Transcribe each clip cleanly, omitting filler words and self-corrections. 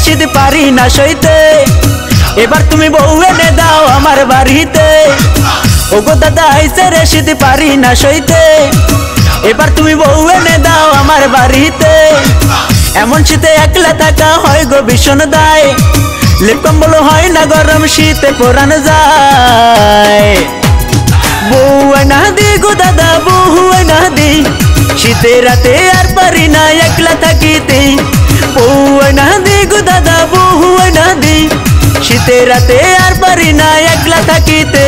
শীত পারি না সইতে, এবার তুমি বউ এনে দাও আমার বাড়িতে। ওগো দাদা আইছে রে শীত পারি না সইতে, এবার তুমি বউ এনে দাও আমার বাড়িতে। এমন শীতে একলা থাকা হয় গো ভীষণ দায়, লেপ কম্বল হয় না গরম শীতে পরান যায়। বউ না দি গো দাদা বউ না দি, শীতে রাতে আর পারি না একলা থাকিতে। বউ না দি গো দাদা বউ না দি, শীতে রাতে আর পারি না একলা থাকিতে।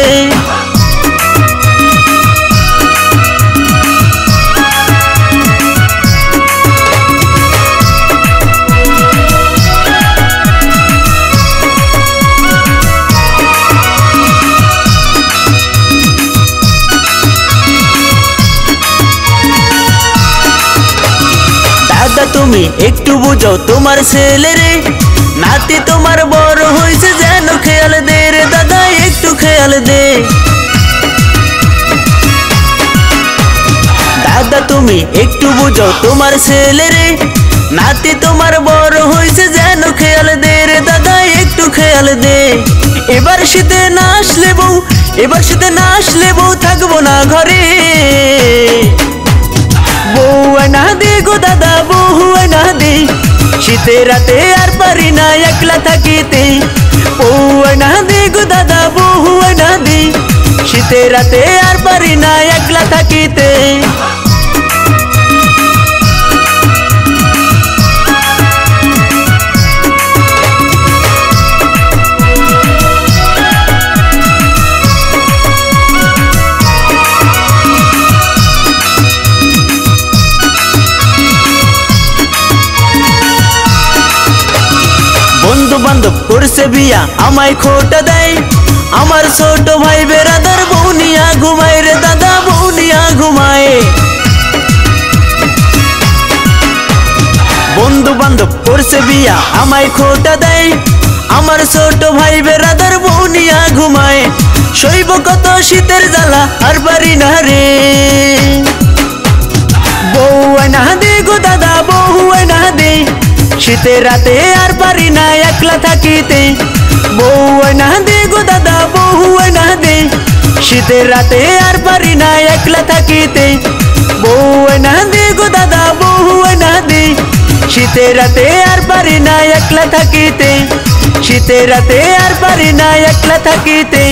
দাদা তুমি একটু বুঝো তোমার ছেলে রে, নাতি তোমার বড় হয়েছে যেন খেয়াল দে রে দাদা একটু খেয়াল দে। দাদা তুমি একটু বুঝো তোমার ছেলে রে, নাতি তোমার বড় হয়েছে যেন খেয়াল দে রে দাদা একটু খেয়াল দে। এবার শীতে না আসলে বউ, এবার শীতে না আসলে বউ থাকবো না ঘরে। বউ না দে গো দাদা বউ না দে, শীতে রাতে আর পারি না একলা থাকিতে। বউ না দে গো দাদা বউ না দে, শীতে রাতে আর পারি না একলা থাকিতে। বন্ধু বান্ধব করছে বিয়া আমায় খোটা দেয়, আমার ছোট ভাই বেরাদার বউ নিয়া ঘুমায় রে দাদা বউ নিয়া ঘুমায়। বন্ধু বান্ধব করছে বিয়া আমায় খোটা দেয়, আমার ছোট ভাই বেরাদার বউ নিয়া ঘুমায়। সইব কত শীতের জ্বালা আর পারি না রে। বউ না দে গো দাদা বউ না দে, শীতে রাতে আর পারি না একলা থাকিতে। বউ না দে গো দাদা বউ না দে, শীতে রাতে আর পারি না একলা থাকিতে। বউ না দে গো দাদা বউ না দে, শীতে রাতে আর পারি না একলা থাকিতে। শীতে রাতে আর পারি না একলা থাকিতে।